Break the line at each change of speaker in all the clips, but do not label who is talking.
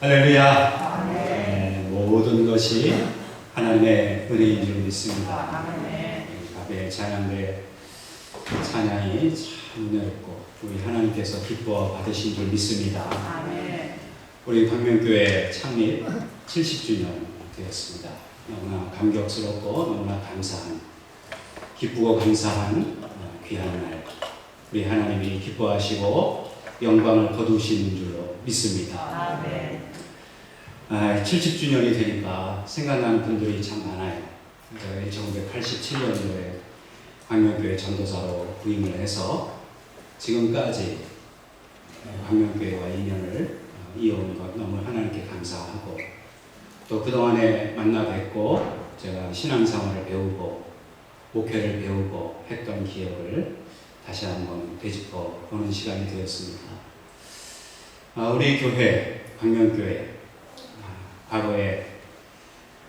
할렐루야. 모든 것이 하나님의 은혜인 줄 믿습니다. 아멘. 찬양대 찬양이 참 은혜롭고 우리 하나님께서 기뻐 받으신 줄 믿습니다.
아멘.
우리 광명교회 창립 70주년 되었습니다. 너무나 감격스럽고 너무나 감사한, 기쁘고 감사한 귀한 날, 우리 하나님이 기뻐하시고 영광을 거두시는 줄로 믿습니다.
아멘.
70주년이 되니까 생각나는 분들이 참 많아요. 1987년도에 광명교회 전도사로 부임을 해서 지금까지 광명교회와 인연을 이어온 것 너무 하나님께 감사하고, 또 그동안에 만나 뵙고 제가 신앙생활을 배우고 목회를 배우고 했던 기억을 다시 한번 되짚어 보는 시간이 되었습니다. 우리 교회, 광명교회, 과거에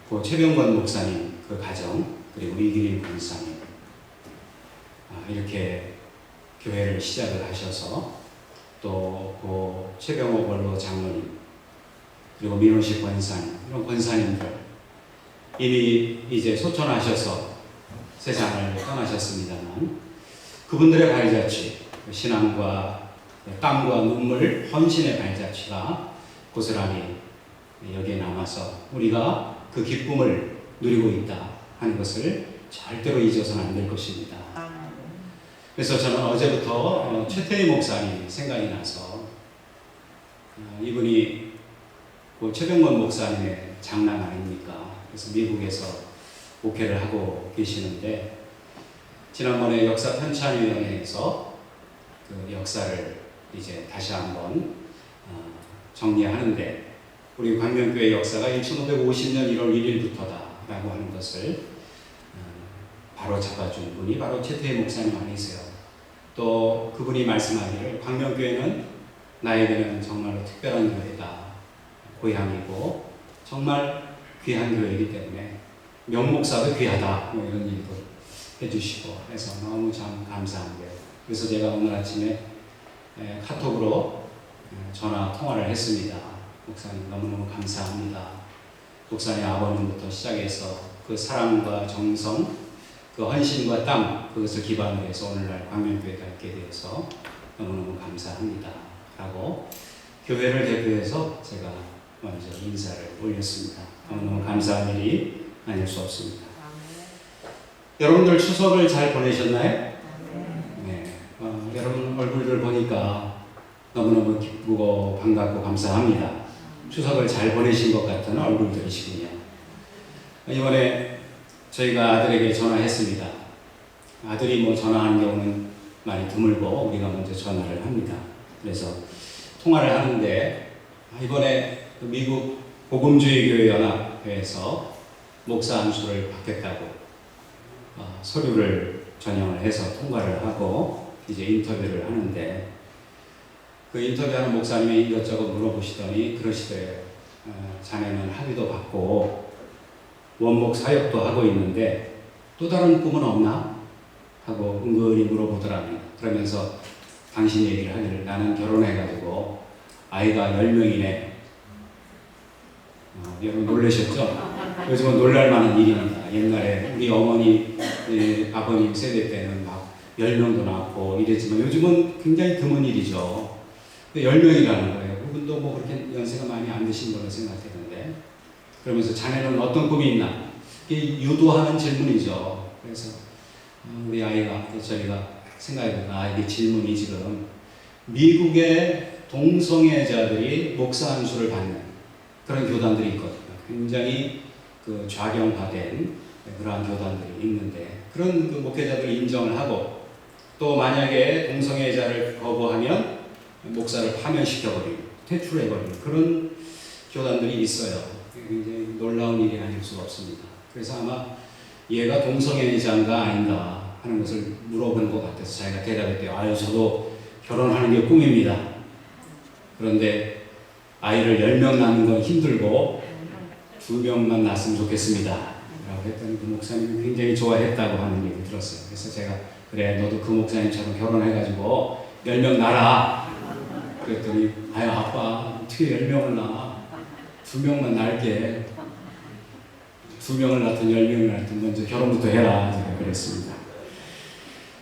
최병권 목사님 그 가정, 그리고 이기림 권사님, 이렇게 교회를 시작을 하셔서 또 최병호 원로 장로님, 그리고 민호식 권사님, 이런 권사님들 이미 이제 소천하셔서 세상을 떠나셨습니다만, 그분들의 발자취, 신앙과 땀과 눈물, 헌신의 발자취가 고스란히 여기에 남아서 우리가 그 기쁨을 누리고 있다 하는 것을 절대로 잊어서는 안 될 것입니다. 그래서 저는 어제부터 최태희 목사님 생각이 나서, 이분이 최병권 목사님의 장남 아닙니까? 그래서 미국에서 목회를 하고 계시는데, 지난번에 역사 편찬위원회에서 그 역사를 이제 다시 한번 정리하는데, 우리 광명교회 역사가 1550년 1월 1일부터다 라고 하는 것을 바로 잡아준 분이 바로 최태희 목사님 아니세요. 또 그분이 말씀하기를 광명교회는 나에게는 정말로 특별한 교회다, 고향이고 정말 귀한 교회이기 때문에 명목사도 귀하다, 이런 얘기도 해주시고 해서 너무 참 감사한데요. 그래서 제가 오늘 아침에 카톡으로 전화 통화를 했습니다. 목사님 너무너무 감사합니다. 목사님 아버님부터 시작해서 그 사랑과 정성, 그 헌신과 땀, 그것을 기반으로 해서 오늘날 광명교회가 있게 되어서 너무너무 감사합니다 라고 교회를 대표해서 제가 먼저 인사를 올렸습니다. 너무너무 감사한 일이 아닐 수 없습니다. 여러분들 추석을 잘 보내셨나요? 네. 여러분 얼굴들 보니까 너무너무 기쁘고 반갑고 감사합니다. 추석을 잘 보내신 것 같은 얼굴들이시군요. 이번에 저희가 아들에게 전화했습니다. 아들이 전화하는 경우는 많이 드물고 우리가 먼저 전화를 합니다. 그래서 통화를 하는데, 이번에 미국 복음주의교회연합회에서 목사 안수를 받겠다고 서류를 전형을 해서 통과를 하고 이제 인터뷰를 하는데, 그 인터뷰하는 목사님이 이것저것 물어보시더니 그러시더래요. 자네는 학위도 받고 원목 사역도 하고 있는데 또 다른 꿈은 없나? 하고 은근히 물어보더랍니다. 그러면서 당신 얘기를 하기를, 나는 결혼해가지고 아이가 10명이네. 여러분 놀라셨죠? 요즘은 놀랄만한 일입니다. 옛날에 우리 어머니, 아버님 세대 때는 막 10명도 낳고 이랬지만 요즘은 굉장히 드문 일이죠. 10명이라는 거예요. 그분도 그렇게 연세가 많이 안 드신 걸로 생각했는데, 그러면서 자네는 어떤 꿈이 있나? 이게 유도하는 질문이죠. 그래서 우리 아이가, 저희가 생각해보니까 이게 질문이 지금 미국의 동성애자들이 목사 안수를 받는 그런 교단들이 있거든요. 굉장히 그 좌경화된 그러한 교단들이 있는데, 그런 그 목회자들을 인정을 하고, 또 만약에 동성애자를 거부하면 목사를 파면시켜버리고 퇴출해버리고 그런 교단들이 있어요. 굉장히 놀라운 일이 아닐 수가 없습니다. 그래서 아마 얘가 동성애자인가 아닌가 하는 것을 물어본 것 같아서 자기가 대답했대요. 저도 결혼하는 게 꿈입니다. 그런데 아이를 10명 낳는 건 힘들고 2명만 낳았으면 좋겠습니다 라고 했더니 그 목사님이 굉장히 좋아했다고 하는 얘기 들었어요. 그래서 제가, 그래 너도 그 목사님처럼 결혼해가지고 10명 낳아. 그랬더니 아빠 어떻게 10명을 낳아? 2명만 낳을게. 2명을 낳든 10명을 낳든 먼저 결혼부터 해라. 제가 그랬습니다.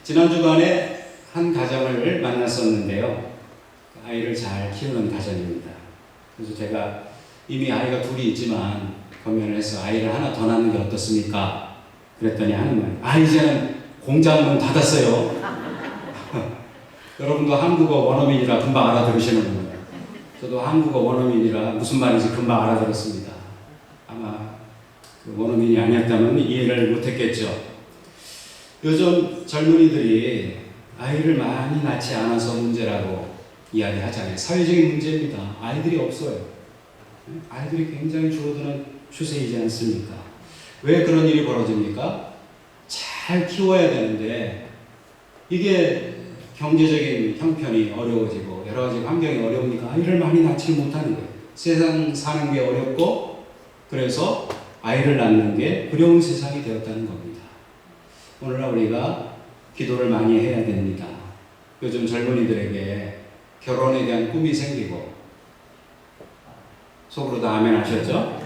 지난 주간에 한 가정을 만났었는데요. 아이를 잘 키우는 가정입니다. 그래서 제가 이미 아이가 둘이 있지만 검연을 해서 아이를 하나 더 낳는 게 어떻습니까? 그랬더니 하는 말, 이제는 공장 문 닫았어요. 여러분도 한국어 원어민이라 금방 알아들으시는군요. 저도 한국어 원어민이라 무슨 말인지 금방 알아들었습니다. 아마 그 원어민이 아니었다면 이해를 못했겠죠. 요즘 젊은이들이 아이를 많이 낳지 않아서 문제라고 이야기하잖아요. 사회적인 문제입니다. 아이들이 없어요. 아이들이 굉장히 줄어드는 추세이지 않습니까? 왜 그런 일이 벌어집니까? 잘 키워야 되는데 이게 경제적인 형편이 어려워지고 여러 가지 환경이 어려우니까 아이를 많이 낳지 못하는 거예요. 세상 사는 게 어렵고 그래서 아이를 낳는 게 두려운 세상이 되었다는 겁니다. 오늘날 우리가 기도를 많이 해야 됩니다. 요즘 젊은이들에게 결혼에 대한 꿈이 생기고 속으로 다 아멘 하셨죠?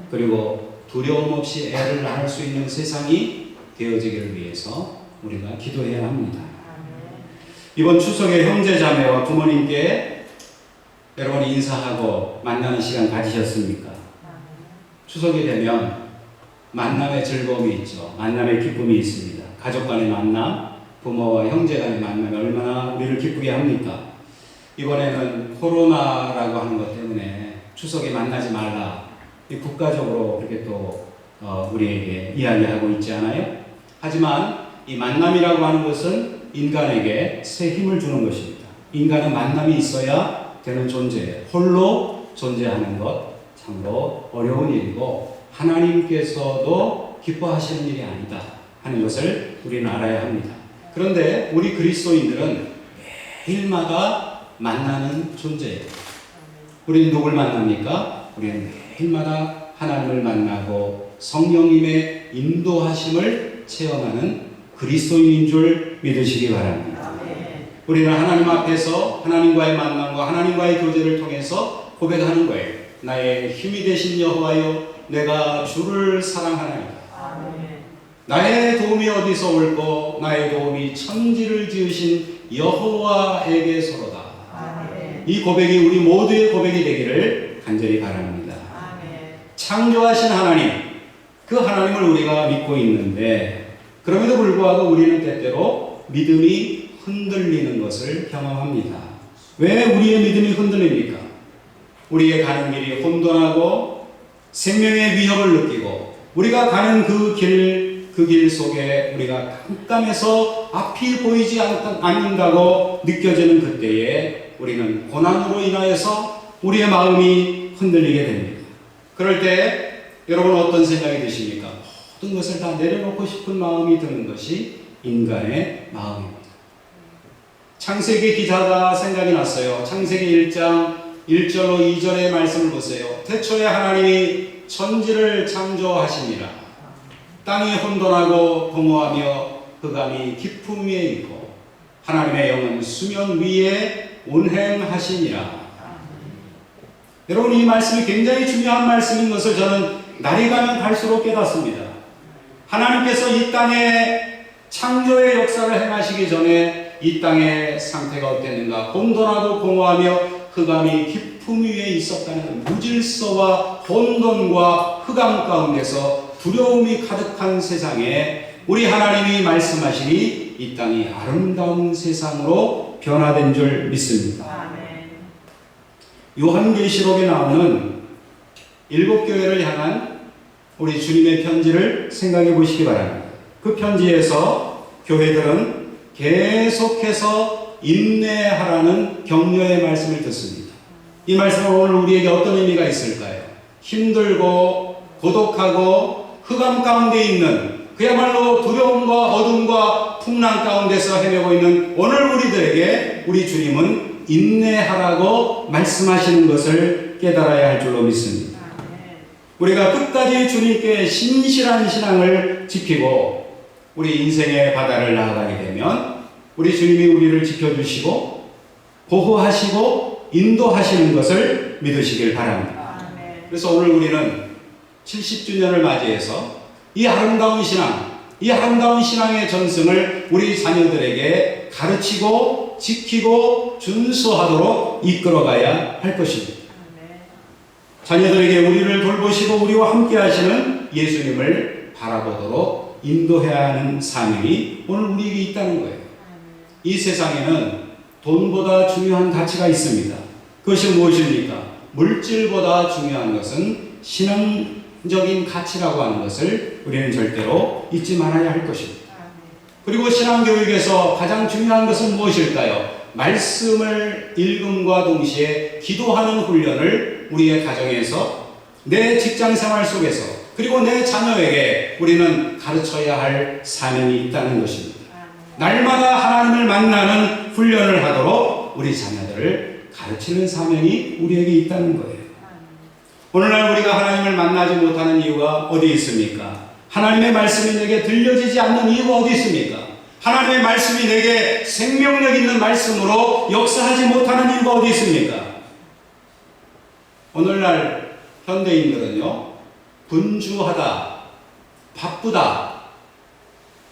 그리고 두려움 없이 애를 낳을 수 있는 세상이 되어지기를 위해서 우리가 기도해야 합니다. 이번 추석에 형제자매와 부모님께 여러분 인사하고 만나는 시간 가지셨습니까? 추석이 되면 만남의 즐거움이 있죠. 만남의 기쁨이 있습니다. 가족 간의 만남, 부모와 형제 간의 만남이 얼마나 우리를 기쁘게 합니까? 이번에는 코로나라고 하는 것 때문에 추석에 만나지 말라. 국가적으로 그렇게 또 우리에게 이야기하고 있지 않아요? 하지만 이 만남이라고 하는 것은 인간에게 새 힘을 주는 것입니다. 인간은 만남이 있어야 되는 존재예요. 홀로 존재하는 것 참으로 어려운 일이고 하나님께서도 기뻐하시는 일이 아니다 하는 것을 우리는 알아야 합니다. 그런데 우리 그리스도인들은 매일마다 만나는 존재예요. 우리는 누굴 만납니까? 우리는 매일마다 하나님을 만나고 성령님의 인도하심을 체험하는 그리스도인인 줄 믿으시기 바랍니다. 우리는 하나님 앞에서 하나님과의 만남과 하나님과의 교제를 통해서 고백하는 거예요. 나의 힘이 되신 여호와여, 내가 주를 사랑하나이다. 나의 도움이 어디서 올꼬? 나의 도움이 천지를 지으신 여호와에게서로다. 이 고백이 우리 모두의 고백이 되기를 간절히 바랍니다. 창조하신 하나님, 그 하나님을 우리가 믿고 있는데 그럼에도 불구하고 우리는 때때로 믿음이 흔들리는 것을 경험합니다. 왜 우리의 믿음이 흔들립니까? 우리의 가는 길이 혼돈하고 생명의 위협을 느끼고 우리가 가는 그 길 속에 우리가 깜깜해서 앞이 보이지 않는다고 느껴지는 그때에 우리는 고난으로 인하여서 우리의 마음이 흔들리게 됩니다. 그럴 때 여러분 어떤 생각이 드십니까? 모든 것을 다 내려놓고 싶은 마음이 드는 것이 인간의 마음입니다. 창세기 기사가 생각이 났어요. 창세기 1장 1절로 2절의 말씀을 보세요. 태초에 하나님이 천지를 창조하시니라. 땅이 혼돈하고 공허하며 흑암이 깊음 위에 있고 하나님의 영은 수면 위에 운행하시니라. 여러분 이 말씀이 굉장히 중요한 말씀인 것을 저는 날이 가면 갈수록 깨닫습니다. 하나님께서 이 땅에 창조의 역사를 행하시기 전에 이 땅의 상태가 어땠는가? 혼돈하고 공허하며 흑암이 깊음 위에 있었다는 무질서와 혼돈과 흑암 가운데서 두려움이 가득한 세상에 우리 하나님이 말씀하시니 이 땅이 아름다운 세상으로 변화된 줄 믿습니다. 요한계시록에 나오는 7교회를 향한 우리 주님의 편지를 생각해 보시기 바랍니다. 그 편지에서 교회들은 계속해서 인내하라는 격려의 말씀을 듣습니다. 이 말씀은 오늘 우리에게 어떤 의미가 있을까요? 힘들고 고독하고 흑암 가운데 있는 그야말로 두려움과 어둠과 풍랑 가운데서 헤매고 있는 오늘 우리들에게 우리 주님은 인내하라고 말씀하시는 것을 깨달아야 할 줄로 믿습니다. 우리가 끝까지 주님께 신실한 신앙을 지키고 우리 인생의 바다를 나아가게 되면 우리 주님이 우리를 지켜주시고 보호하시고 인도하시는 것을 믿으시길 바랍니다. 그래서 오늘 우리는 70주년을 맞이해서 이 아름다운 신앙의 전승을 우리 자녀들에게 가르치고 지키고 준수하도록 이끌어가야 할 것입니다. 자녀들에게 우리를 돌보시고 우리와 함께 하시는 예수님을 바라보도록 인도해야 하는 사명이 오늘 우리에게 있다는 거예요. 이 세상에는 돈보다 중요한 가치가 있습니다. 그것이 무엇입니까? 물질보다 중요한 것은 신앙적인 가치라고 하는 것을 우리는 절대로 잊지 말아야 할 것입니다. 그리고 신앙교육에서 가장 중요한 것은 무엇일까요? 말씀을 읽음과 동시에 기도하는 훈련을 우리의 가정에서, 내 직장생활 속에서, 그리고 내 자녀에게 우리는 가르쳐야 할 사명이 있다는 것입니다. 날마다 하나님을 만나는 훈련을 하도록 우리 자녀들을 가르치는 사명이 우리에게 있다는 거예요. 오늘날 우리가 하나님을 만나지 못하는 이유가 어디 있습니까? 하나님의 말씀이 내게 들려지지 않는 이유가 어디 있습니까? 하나님의 말씀이 내게 생명력 있는 말씀으로 역사하지 못하는 이유가 어디 있습니까? 오늘날 현대인들은요, 분주하다, 바쁘다,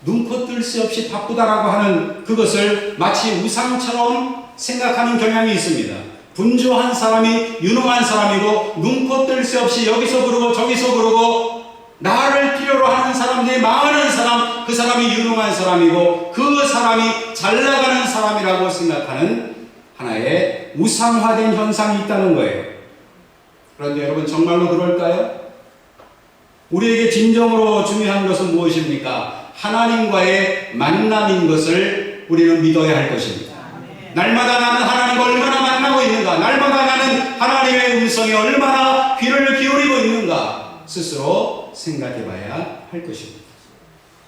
눈코 뜰 새 없이 바쁘다라고 하는 그것을 마치 우상처럼 생각하는 경향이 있습니다. 분주한 사람이 유능한 사람이고, 눈코 뜰 새 없이 여기서 그러고 저기서 그러고, 나를 필요로 하는 사람들이 많은 사람, 그 사람이 유능한 사람이고, 그 사람이 잘 나가는 사람이라고 생각하는 하나의 우상화된 현상이 있다는 거예요. 그런데 여러분, 정말로 그럴까요? 우리에게 진정으로 중요한 것은 무엇입니까? 하나님과의 만남인 것을 우리는 믿어야 할 것입니다. 날마다 나는 하나님과 얼마나 만나고 있는가? 날마다 나는 하나님의 음성에 얼마나 귀를 기울이고 있는가? 스스로 생각해 봐야 할 것입니다.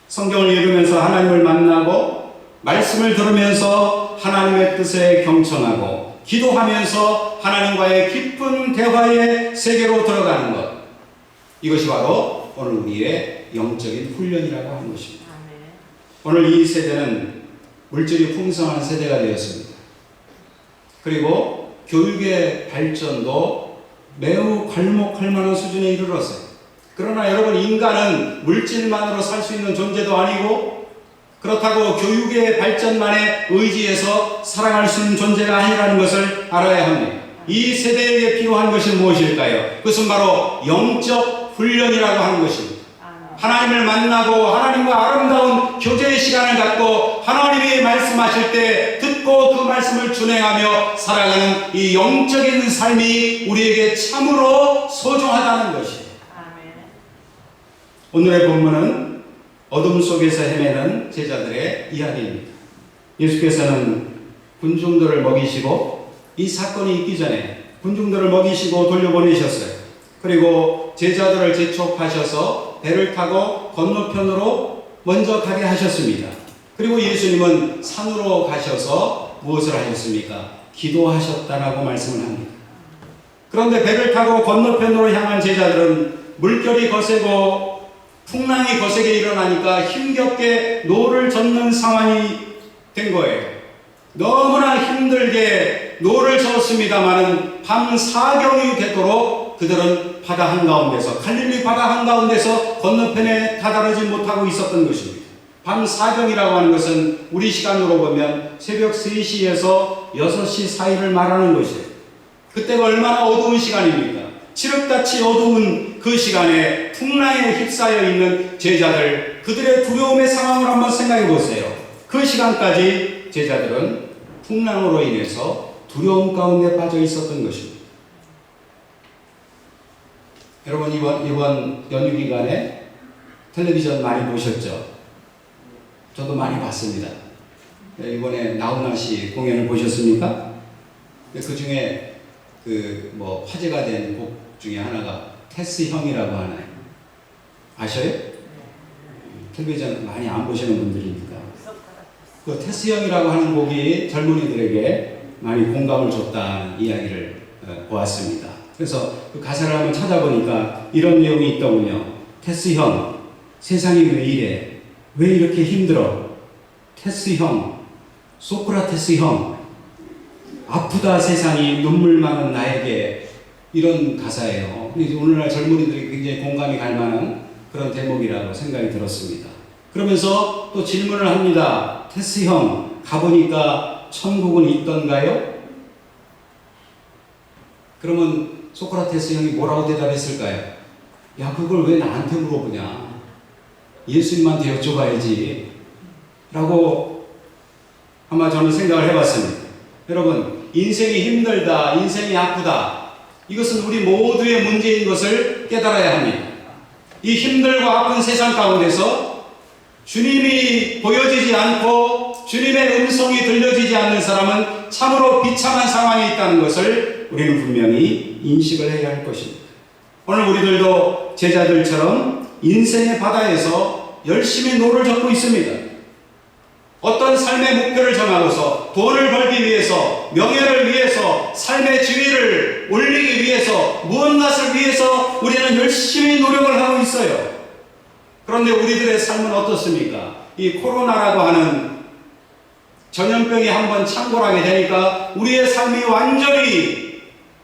성경을 읽으면서 하나님을 만나고, 말씀을 들으면서 하나님의 뜻에 경청하고, 기도하면서 하나님과의 깊은 대화의 세계로 들어가는 것, 이것이 바로 오늘 우리의 영적인 훈련이라고 하는 것입니다. 오늘 이 세대는 물질이 풍성한 세대가 되었습니다. 그리고 교육의 발전도 매우 괄목할 만한 수준에 이르렀어요. 그러나 여러분, 인간은 물질만으로 살 수 있는 존재도 아니고, 그렇다고 교육의 발전만에 의지해서 살아갈 수 있는 존재가 아니라는 것을 알아야 합니다. 이 세대에게 필요한 것이 무엇일까요? 그것은 바로 영적 훈련이라고 하는 것입니다. 하나님을 만나고 하나님과 아름다운 교제의 시간을 갖고 하나님이 말씀하실 때 듣고 그 말씀을 준행하며 살아가는 이 영적인 삶이 우리에게 참으로 소중하다는 것이에요. 오늘의 본문은 어둠 속에서 헤매는 제자들의 이야기입니다. 예수께서는 군중들을 먹이시고, 이 사건이 있기 전에 군중들을 먹이시고 돌려보내셨어요. 그리고 제자들을 재촉하셔서 배를 타고 건너편으로 먼저 가게 하셨습니다. 그리고 예수님은 산으로 가셔서 무엇을 하셨습니까? 기도하셨다라고 말씀을 합니다. 그런데 배를 타고 건너편으로 향한 제자들은 물결이 거세고 풍랑이 거세게 일어나니까 힘겹게 노를 젓는 상황이 된 거예요. 너무나 힘들게 노를 저었습니다마는 밤 4경이 되도록 그들은 바다 한가운데서, 갈릴리 바다 한가운데서 건너편에 다다르지 못하고 있었던 것입니다. 밤 4경이라고 하는 것은 우리 시간으로 보면 새벽 3시에서 6시 사이를 말하는 것이에요. 그때가 얼마나 어두운 시간입니까? 칠흑같이 어두운 그 시간에 풍랑에 휩싸여 있는 제자들, 그들의 두려움의 상황을 한번 생각해 보세요. 그 시간까지 제자들은 풍랑으로 인해서 두려움 가운데 빠져 있었던 것입니다. 여러분, 이번 연휴 기간에 텔레비전 많이 보셨죠? 저도 많이 봤습니다. 이번에 나훈아 씨 공연을 보셨습니까? 그 중에 화제가 된 곡 중에 하나가 테스 형이라고 하나요? 아셔요? 텔레비전 많이 안 보시는 분들이니까. 그 테스 형이라고 하는 곡이 젊은이들에게 많이 공감을 줬다는 이야기를 보았습니다. 그래서 그 가사를 한번 찾아보니까 이런 내용이 있더군요. 테스 형, 세상이 왜 이래? 왜 이렇게 힘들어? 테스 형, 소크라테스 형, 아프다 세상이 눈물 많은 나에게 이런 가사예요. 근데 오늘날 젊은이들이 굉장히 공감이 갈 만한 그런 대목이라고 생각이 들었습니다. 그러면서 또 질문을 합니다. 테스 형, 가보니까 천국은 있던가요? 그러면 소크라테스 형이 뭐라고 대답했을까요? 야, 그걸 왜 나한테 물어보냐? 예수님한테 여쭤봐야지. 라고 아마 저는 생각을 해봤습니다. 여러분, 인생이 힘들다, 인생이 아프다. 이것은 우리 모두의 문제인 것을 깨달아야 합니다. 이 힘들고 아픈 세상 가운데서 주님이 보여지지 않고 주님의 음성이 들려지지 않는 사람은 참으로 비참한 상황에 있다는 것을 우리는 분명히 인식을 해야 할 것입니다. 오늘 우리들도 제자들처럼 인생의 바다에서 열심히 노를 젓고 있습니다. 어떤 삶의 목표를 정하고서 돈을 벌기 위해서, 명예를 위해서, 삶의 지위를 올리기 위해서, 무엇을 위해서 우리는 열심히 노력을 하고 있어요. 그런데 우리들의 삶은 어떻습니까? 이 코로나라고 하는 전염병이 한번 창궐하게 되니까 우리의 삶이 완전히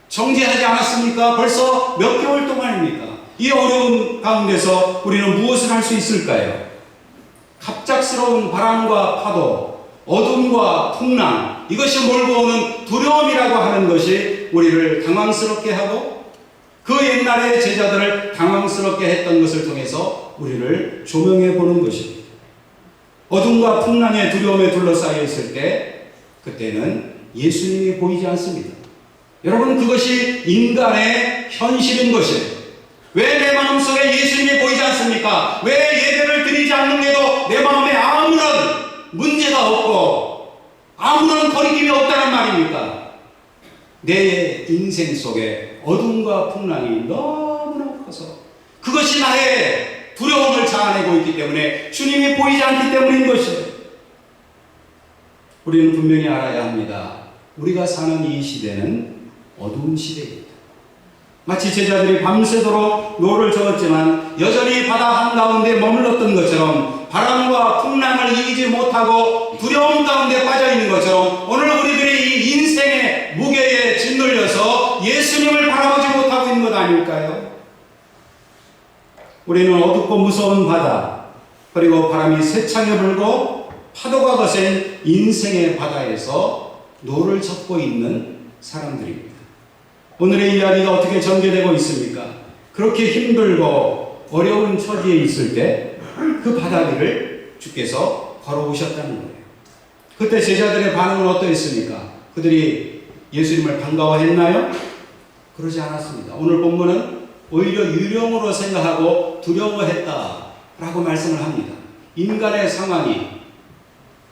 정지하지 않았습니까? 벌써 몇 개월 동안입니까? 이 어려운 가운데서 우리는 무엇을 할 수 있을까요? 갑작스러운 바람과 파도, 어둠과 풍랑, 이것이 몰고 오는 두려움이라고 하는 것이 우리를 당황스럽게 하고 그 옛날의 제자들을 당황스럽게 했던 것을 통해서 우리를 조명해 보는 것입니다. 어둠과 풍랑의 두려움에 둘러싸여 있을 때 그때는 예수님이 보이지 않습니다. 여러분, 그것이 인간의 현실인 것이에요. 왜 내 마음속에 예수님이 보이지 않습니까? 왜 예배를 드리지 않는데도 내 마음에 아무런 문제가 없고 아무런 거리낌이 없다는 말입니까? 내 인생 속에 어둠과 풍랑이 너무나 커서 그것이 나의 두려움을 자아내고 있기 때문에 주님이 보이지 않기 때문인 것이에요. 우리는 분명히 알아야 합니다. 우리가 사는 이 시대는 어두운 시대입니다. 마치 제자들이 밤새도록 노를 저었지만 여전히 바다 한가운데 머물렀던 것처럼 바람과 풍랑을 이기지 못하고 두려움 가운데 빠져있는 것처럼 오늘 우리들이 이 인생의 무게에 짓눌려서 예수님을 바라보지 못하고 있는 것 아닐까요? 우리는 어둡고 무서운 바다, 그리고 바람이 세차게 불고 파도가 거센 인생의 바다에서 노를 젓고 있는 사람들입니다. 오늘의 이야기가 어떻게 전개되고 있습니까? 그렇게 힘들고 어려운 처지에 있을 때 그 바다 위를 주께서 걸어오셨다는 거예요. 그때 제자들의 반응은 어떠했습니까? 그들이 예수님을 반가워했나요? 그러지 않았습니다. 오늘 본문은 오히려 유령으로 생각하고 두려워했다라고 말씀을 합니다. 인간의 상황이,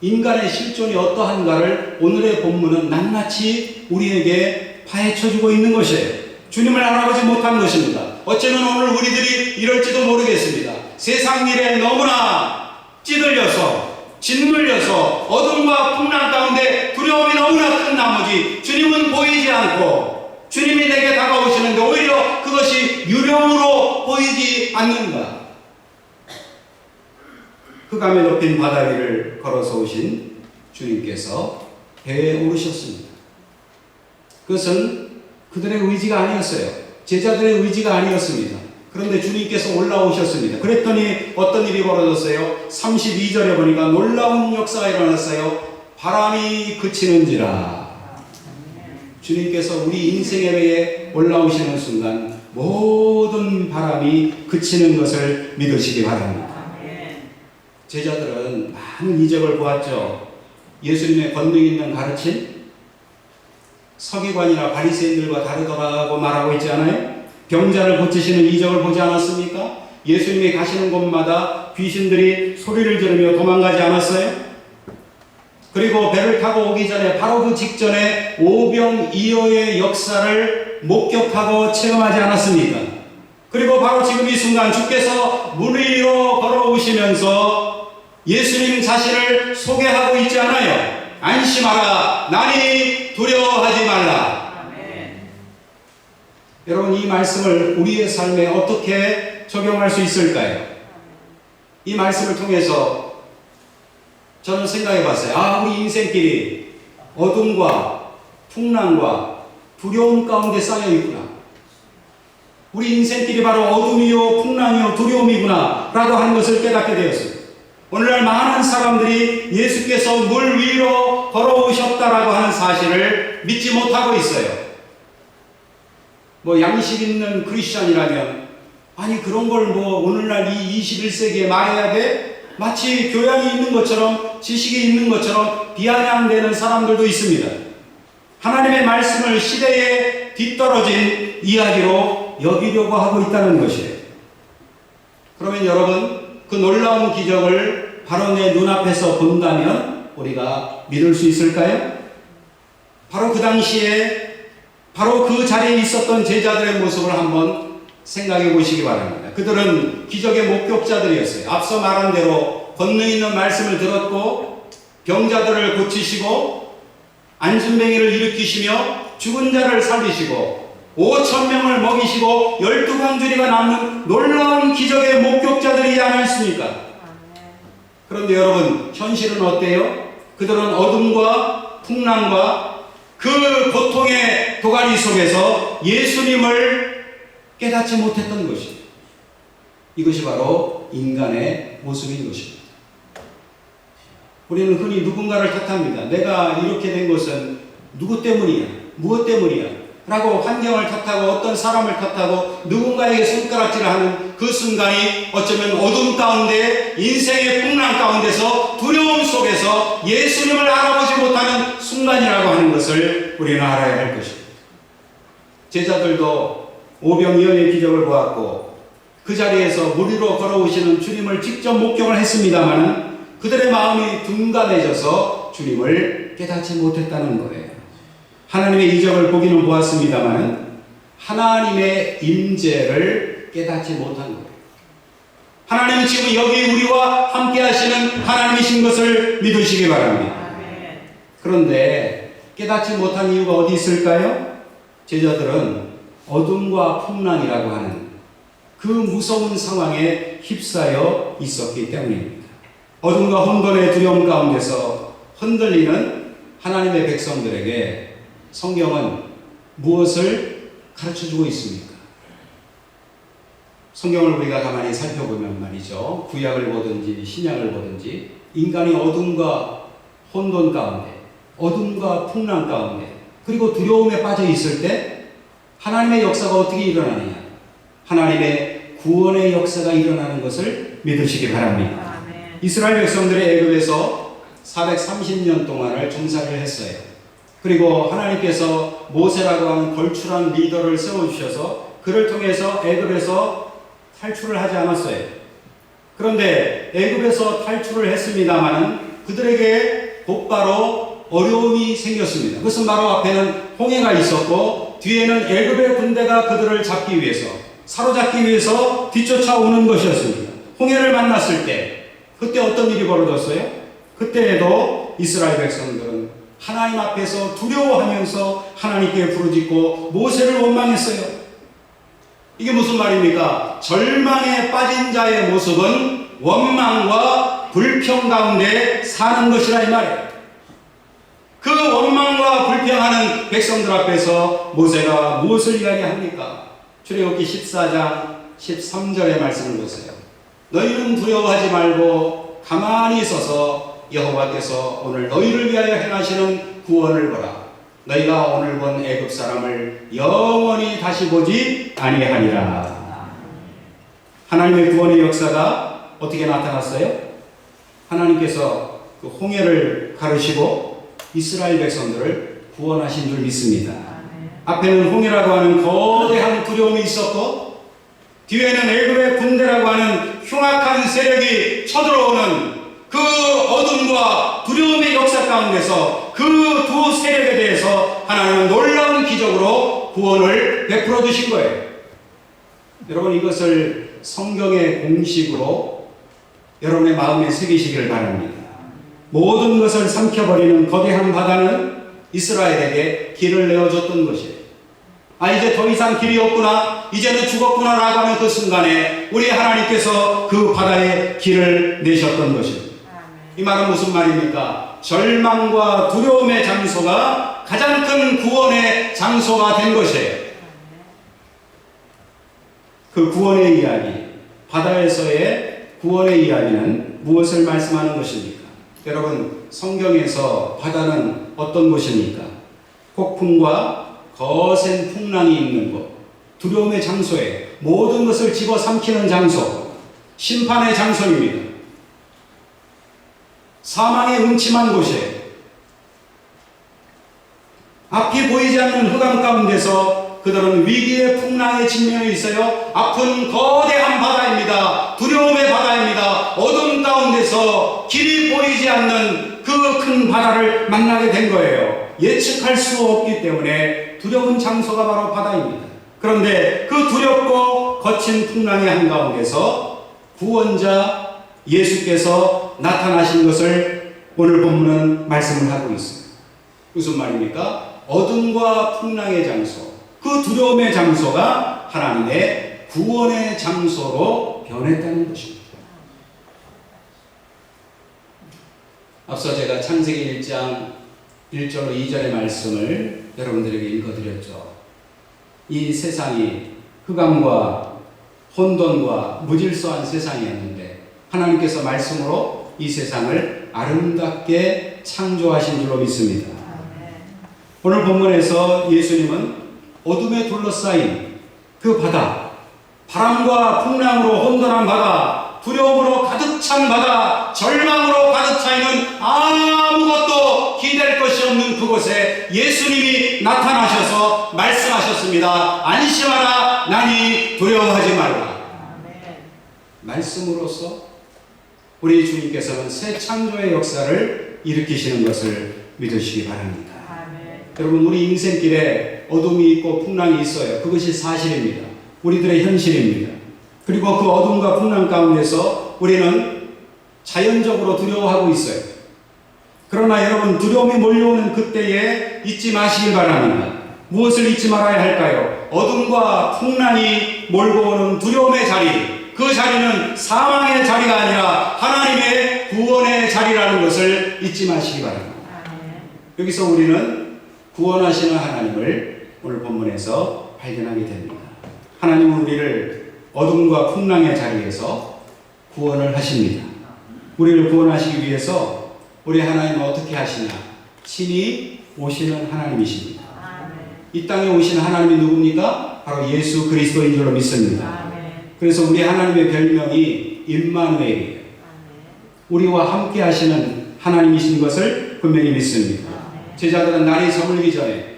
인간의 실존이 어떠한가를 오늘의 본문은 낱낱이 우리에게 파헤쳐주고 있는 것이에요. 주님을 알아보지 못한 것입니다. 어쩌면 오늘 우리들이 이럴지도 모르겠습니다. 세상 일에 너무나 찌들려서, 짓눌려서 어둠과 풍랑 가운데 두려움이 너무나 큰 나머지 주님은 보이지 않고 주님이 내게 다가오시는데 오히려 그것이 유령으로 보이지 않는가. 흑암에 높인 바다 위를 걸어서 오신 주님께서 배에 오르셨습니다. 그것은 그들의 의지가 아니었어요. 제자들의 의지가 아니었습니다. 그런데 주님께서 올라오셨습니다. 그랬더니 어떤 일이 벌어졌어요? 32절에 보니까 놀라운 역사가 일어났어요. 바람이 그치는지라. 주님께서 우리 인생의 배에 올라오시는 순간 모든 바람이 그치는 것을 믿으시기 바랍니다. 제자들은 많은 이적을 보았죠. 예수님의 권능 있는 가르침, 서기관이나 바리새인들과 다르다고 말하고 있지 않아요? 병자를 고치시는 이적을 보지 않았습니까? 예수님이 가시는 곳마다 귀신들이 소리를 지르며 도망가지 않았어요? 그리고 배를 타고 오기 전에 바로 그 직전에 오병이어의 역사를 목격하고 체험하지 않았습니까? 그리고 바로 지금 이 순간 주께서 물 위로 걸어오시면서 예수님 자신을 소개하고 있지 않아요? 안심하라, 나니 두려워하지 말라. 여러분, 이 말씀을 우리의 삶에 어떻게 적용할 수 있을까요? 이 말씀을 통해서 저는 생각해 봤어요. 우리 인생길이 어둠과 풍랑과 두려움 가운데 쌓여 있구나. 우리 인생길이 바로 어둠이요 풍랑이요 두려움이구나 라고 하는 것을 깨닫게 되었습니다. 오늘날 많은 사람들이 예수께서 물 위로 걸어오셨다라고 하는 사실을 믿지 못하고 있어요. 뭐 양식 있는 크리스찬이라면 아니 그런 걸 뭐 오늘날 이 21세기에 말해야 돼? 마치 교양이 있는 것처럼 지식이 있는 것처럼 비아냥대는 사람들도 있습니다. 하나님의 말씀을 시대에 뒤떨어진 이야기로 여기려고 하고 있다는 것이에요. 그러면 여러분 그 놀라운 기적을 바로 내 눈앞에서 본다면 우리가 믿을 수 있을까요? 바로 그 당시에 바로 그 자리에 있었던 제자들의 모습을 한번 생각해 보시기 바랍니다. 그들은 기적의 목격자들이었어요. 앞서 말한 대로 권능 있는 말씀을 들었고 병자들을 고치시고 안진뱅이를 일으키시며 죽은 자를 살리시고 5,000명을 먹이시고 12광주리가 남는 놀라운 기적의 목격자들이지 않았습니까? 그런데 여러분 현실은 어때요? 그들은 어둠과 풍랑과 그 고통의 도가니 속에서 예수님을 깨닫지 못했던 것입니다. 이것이 바로 인간의 모습인 것입니다. 우리는 흔히 누군가를 탓합니다. 내가 이렇게 된 것은 누구 때문이야? 무엇 때문이야? 라고 환경을 탓하고 어떤 사람을 탓하고 누군가에게 손가락질을 하는 그 순간이 어쩌면 어둠 가운데 인생의 풍랑 가운데서 두려움 속에서 예수님을 알아보지 못하는 순간이라고 하는 것을 우리는 알아야 할 것입니다. 제자들도 오병이어의 기적을 보았고 그 자리에서 물 위로 걸어오시는 주님을 직접 목격을 했습니다만 그들의 마음이 둔감해져서 주님을 깨닫지 못했다는 거예요. 하나님의 이적을 보기는 보았습니다만 하나님의 임재를 깨닫지 못한 거예요. 하나님은 지금 여기 우리와 함께 하시는 하나님이신 것을 믿으시기 바랍니다. 그런데 깨닫지 못한 이유가 어디 있을까요? 제자들은 어둠과 풍랑이라고 하는 그 무서운 상황에 휩싸여 있었기 때문입니다. 어둠과 혼돈의 두려움 가운데서 흔들리는 하나님의 백성들에게 성경은 무엇을 가르쳐주고 있습니까? 성경을 우리가 가만히 살펴보면 말이죠. 구약을 보든지 신약을 보든지 인간이 어둠과 혼돈 가운데 어둠과 풍랑 가운데 그리고 두려움에 빠져 있을 때 하나님의 역사가 어떻게 일어나느냐? 하나님의 구원의 역사가 일어나는 것을 믿으시기 바랍니다. 이스라엘 백성들이 애굽에서 430년 동안을 종살이를 했어요. 그리고 하나님께서 모세라고 하는 걸출한 리더를 세워주셔서 그를 통해서 애굽에서 탈출을 하지 않았어요. 그런데 애굽에서 탈출을 했습니다마는 그들에게 곧바로 어려움이 생겼습니다. 그것은 바로 앞에는 홍해가 있었고 뒤에는 애굽의 군대가 그들을 잡기 위해서 사로잡기 위해서 뒤쫓아오는 것이었습니다. 홍해를 만났을 때 그때 어떤 일이 벌어졌어요? 그때에도 이스라엘 백성들은 하나님 앞에서 두려워하면서 하나님께 부르짖고 모세를 원망했어요. 이게 무슨 말입니까? 절망에 빠진 자의 모습은 원망과 불평 가운데 사는 것이라 이 말이에요. 그 원망과 불평하는 백성들 앞에서 모세가 무엇을 이야기합니까? 출애굽기 14장 13절의 말씀을 보세요. 너희는 두려워하지 말고 가만히 있어서 여호와께서 오늘 너희를 위하여 행하시는 구원을 보라. 너희가 오늘 본 애굽 사람을 영원히 다시 보지 아니하니라. 하나님의 구원의 역사가 어떻게 나타났어요? 하나님께서 그 홍해를 가르시고 이스라엘 백성들을 구원하신 줄 믿습니다. 앞에는 홍해라고 하는 거대한 두려움이 있었고 뒤에는 애굽의 군대라고 하는 흉악한 세력이 쳐들어오는 그 어둠과 두려움의 역사 가운데서 그 두 세력에 대해서 하나님은 놀라운 기적으로 구원을 베풀어 주신 거예요. 여러분 이것을 성경의 공식으로 여러분의 마음에 새기시기를 바랍니다. 모든 것을 삼켜버리는 거대한 바다는 이스라엘에게 길을 내어줬던 것이에요. 아 이제 더 이상 길이 없구나 이제는 죽었구나 라고 하는 그 순간에 우리 하나님께서 그 바다에 길을 내셨던 것입니다. 이 말은 무슨 말입니까? 절망과 두려움의 장소가 가장 큰 구원의 장소가 된 것이에요. 그 구원의 이야기, 바다에서의 구원의 이야기는 무엇을 말씀하는 것입니까? 여러분, 성경에서 바다는 어떤 곳입니까? 폭풍과 거센 풍랑이 있는 곳, 두려움의 장소에 모든 것을 집어삼키는 장소, 심판의 장소입니다. 사망의 음침한 곳에 앞이 보이지 않는 흑암 가운데서 그들은 위기의 풍랑에 직면해 있어요. 앞은 거대한 바다입니다. 두려움의 바다입니다. 어둠 가운데서 길이 보이지 않는 그 큰 바다를 만나게 된 거예요. 예측할 수 없기 때문에 두려운 장소가 바로 바다입니다. 그런데 그 두렵고 거친 풍랑의 한가운데서 구원자 예수께서 나타나신 것을 오늘 본문은 말씀을 하고 있습니다. 무슨 말입니까? 어둠과 풍랑의 장소, 그 두려움의 장소가 하나님의 구원의 장소로 변했다는 것입니다. 앞서 제가 창세기 1장 1절로 2절의 말씀을 여러분들에게 읽어드렸죠. 이 세상이 흑암과 혼돈과 무질서한 세상이었는데 하나님께서 말씀으로 이 세상을 아름답게 창조하신 줄로 믿습니다. 오늘 본문에서 예수님은 어둠에 둘러싸인 그 바다, 바람과 풍랑으로 혼돈한 바다, 두려움으로 가득 찬 바다, 절망으로 가득 차 있는 아무것도 기댈 것이 없는 그곳에 예수님이 나타나셔서 말씀하셨습니다. 안심하라, 나니 두려워하지 말라. 말씀으로써 우리 주님께서는 새 창조의 역사를 일으키시는 것을 믿으시기 바랍니다. 여러분, 우리 인생길에 어둠이 있고 풍랑이 있어요. 그것이 사실입니다. 우리들의 현실입니다. 그리고 그 어둠과 풍랑 가운데서 우리는 자연적으로 두려워하고 있어요. 그러나 여러분, 두려움이 몰려오는 그때에 잊지 마시길 바랍니다. 무엇을 잊지 말아야 할까요? 어둠과 풍랑이 몰고 오는 두려움의 자리, 그 자리는 사망의 자리가 아니라 하나님의 구원의 자리라는 것을 잊지 마시기 바랍니다. 여기서 우리는 구원하시는 하나님을 오늘 본문에서 발견하게 됩니다. 하나님은 우리를 어둠과 풍랑의 자리에서 구원을 하십니다. 우리를 구원하시기 위해서 우리 하나님은 어떻게 하시냐? 친히 오시는 하나님이십니다. 이 땅에 오신 하나님이 누굽니까? 바로 예수 그리스도인 줄로 믿습니다. 그래서 우리 하나님의 별명이 임마누엘이에요. 우리와 함께 하시는 하나님이신 것을 분명히 믿습니다. 제자들은 날이 저물기 전에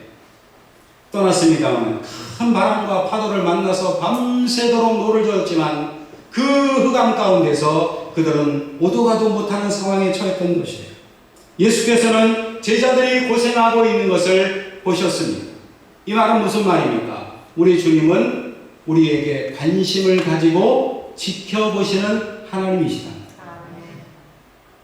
떠났습니다만 큰 바람과 파도를 만나서 밤새도록 노를 저었지만 그 흑암 가운데서 그들은 오도 가도 못하는 상황에 처했던 것이에요. 예수께서는 제자들이 고생하고 있는 것을 보셨습니다. 이 말은 무슨 말입니까? 우리 주님은 우리에게 관심을 가지고 지켜보시는 하나님이시다.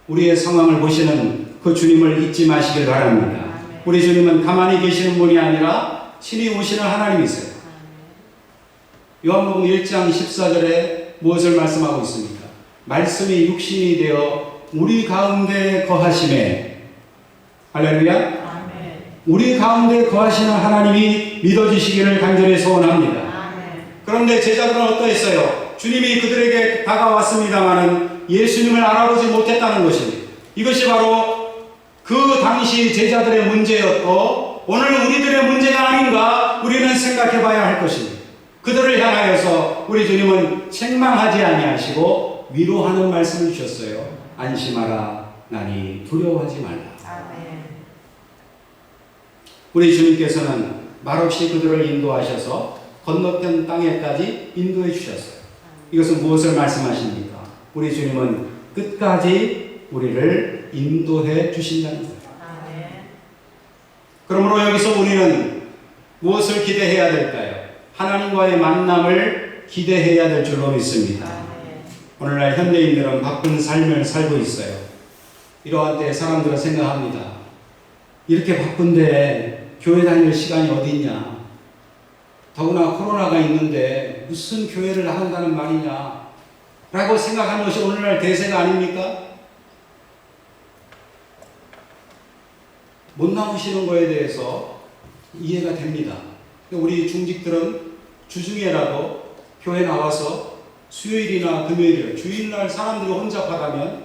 우리의 상황을 보시는 그 주님을 잊지 마시길 바랍니다. 우리 주님은 가만히 계시는 분이 아니라 친히 오시는 하나님이세요. 요한복음 1장 14절에 무엇을 말씀하고 있습니까? 말씀이 육신이 되어 우리 가운데 거하심에, 할렐루야. 우리 가운데 거하시는 하나님이 믿어지시기를 간절히 소원합니다. 그런데 제자들은 어떠했어요? 주님이 그들에게 다가왔습니다마는 예수님을 알아보지 못했다는 것입니다. 이것이 바로 그 당시 제자들의 문제였고 오늘 우리들의 문제가 아닌가 우리는 생각해 봐야 할 것입니다. 그들을 향하여서 우리 주님은 책망하지 아니하시고 위로하는 말씀을 주셨어요. 안심하라, 나니 두려워하지 말라. 우리 주님께서는 말없이 그들을 인도하셔서 건너편 땅에까지 인도해 주셨어요. 이것은 무엇을 말씀하십니까? 우리 주님은 끝까지 우리를 인도해 주신다는 거예요. 그러므로 여기서 우리는 무엇을 기대해야 될까요? 하나님과의 만남을 기대해야 될 줄로 믿습니다. 오늘날 현대인들은 바쁜 삶을 살고 있어요. 이러한 때 사람들은 생각합니다. 이렇게 바쁜데 교회 다닐 시간이 어디 있냐? 더구나 코로나가 있는데 무슨 교회를 나간다는 말이냐? 라고 생각하는 것이 오늘날 대세가 아닙니까? 못 나오시는 거에 대해서 이해가 됩니다. 우리 중직들은 주중에라도 교회 나와서 수요일이나 금요일이나 주일날 사람들이 혼잡하다면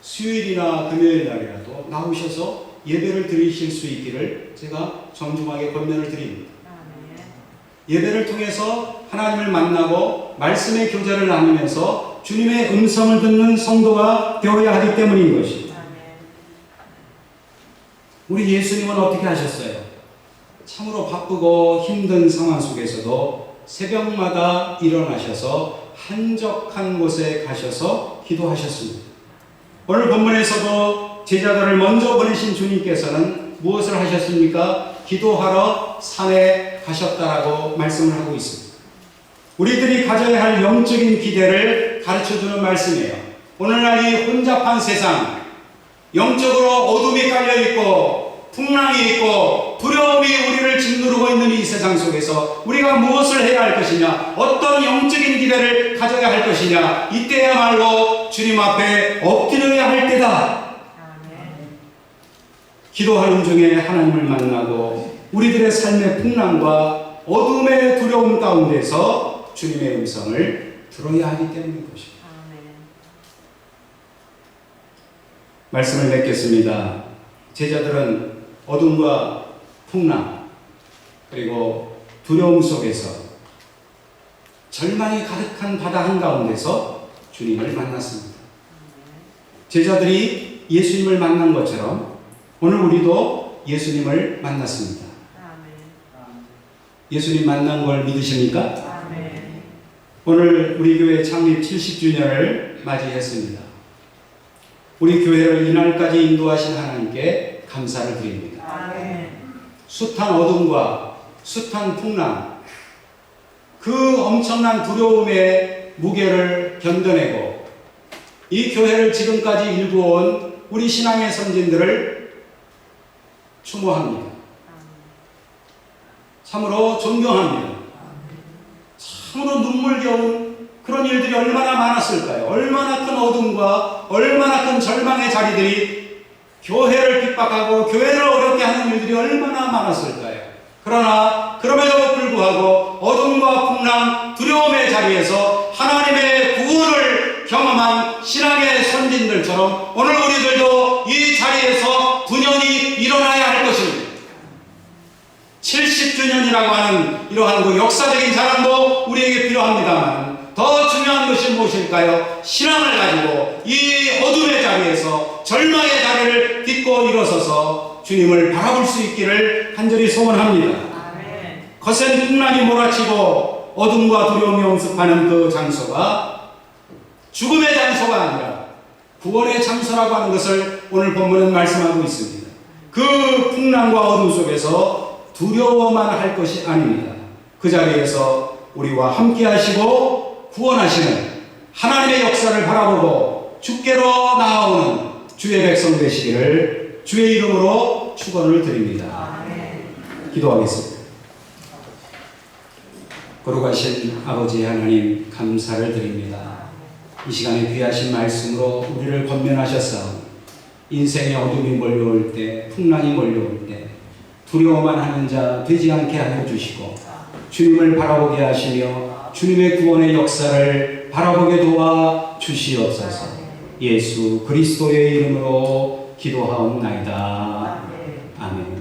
수요일이나 금요일 날이라도 나오셔서 예배를 드리실 수 있기를 제가 정중하게 권면을 드립니다. 예배를 통해서 하나님을 만나고 말씀의 교제를 나누면서 주님의 음성을 듣는 성도가 되어야 하기 때문인 것입니다. 우리 예수님은 어떻게 하셨어요? 참으로 바쁘고 힘든 상황 속에서도 새벽마다 일어나셔서 한적한 곳에 가셔서 기도하셨습니다. 오늘 본문에서도 제자들을 먼저 보내신 주님께서는 무엇을 하셨습니까? 기도하러 산에 가셨다라고 말씀을 하고 있습니다. 우리들이 가져야 할 영적인 기대를 가르쳐주는 말씀이에요. 오늘날 이 혼잡한 세상, 영적으로 어둠이 깔려있고 풍랑이 있고 두려움이 우리를 짓누르고 있는 이 세상 속에서 우리가 무엇을 해야 할 것이냐, 어떤 영적인 기대를 가져야 할 것이냐, 이때야말로 주님 앞에 엎드려야 할 때다. 기도하는 중에 하나님을 만나고 우리들의 삶의 풍랑과 어둠의 두려움 가운데서 주님의 음성을 들어야 하기 때문인 것입니다. 말씀을 맺겠습니다. 제자들은 어둠과 풍랑 그리고 두려움 속에서 절망이 가득한 바다 한가운데서 주님을 만났습니다. 제자들이 예수님을 만난 것처럼 오늘 우리도 예수님을 만났습니다. 예수님 만난 걸 믿으십니까? 오늘 우리 교회 창립 70주년을 맞이했습니다. 우리 교회를 이날까지 인도하신 하나님께 감사를 드립니다. 숱한 어둠과 숱한 풍랑, 그 엄청난 두려움의 무게를 견뎌내고 이 교회를 지금까지 일구어온 우리 신앙의 선진들을 추모합니다. 참으로 존경합니다. 참으로 눈물겨운 그런 일들이 얼마나 많았을까요? 얼마나 큰 어둠과 얼마나 큰 절망의 자리들이 교회를 핍박하고 교회를 어렵게 하는 일들이 얼마나 많았을까요? 그러나 그럼에도 불구하고 어둠과 풍랑, 두려움의 자리에서 하나님의 구원을 경험한 신앙의 선진들처럼 오늘 우리들도 이 자리에서 분연히 일어나야 할 것입니다. 70주년이라고 하는 이러한 그 역사적인 자랑도 우리에게 필요합니다만 더 중요한 것이 무엇일까요? 신앙을 가지고 이 어둠의 자리에서 절망의 자리를 딛고 일어서서 주님을 바라볼 수 있기를 간절히 소원합니다. 거센 풍랑이 몰아치고 어둠과 두려움이 엄습하는 그 장소가 죽음의 장소가 아니라 구원의 장소라고 하는 것을 오늘 본문은 말씀하고 있습니다. 그 풍랑과 어둠 속에서 두려워만 할 것이 아닙니다. 그 자리에서 우리와 함께 하시고 구원하시는 하나님의 역사를 바라보고 주께로 나아오는 주의 백성 되시기를 주의 이름으로 축원을 드립니다. 기도하겠습니다. 거룩하신 아버지 하나님 감사를 드립니다. 이 시간에 귀하신 말씀으로 우리를 권면하셨사오니 인생의 어둠이 몰려올 때, 풍랑이 몰려올 때 두려워만 하는 자 되지 않게 하여 주시고 주님을 바라보게 하시며 주님의 구원의 역사를 바라보게 도와 주시옵소서. 예수 그리스도의 이름으로 기도하옵나이다. 아멘.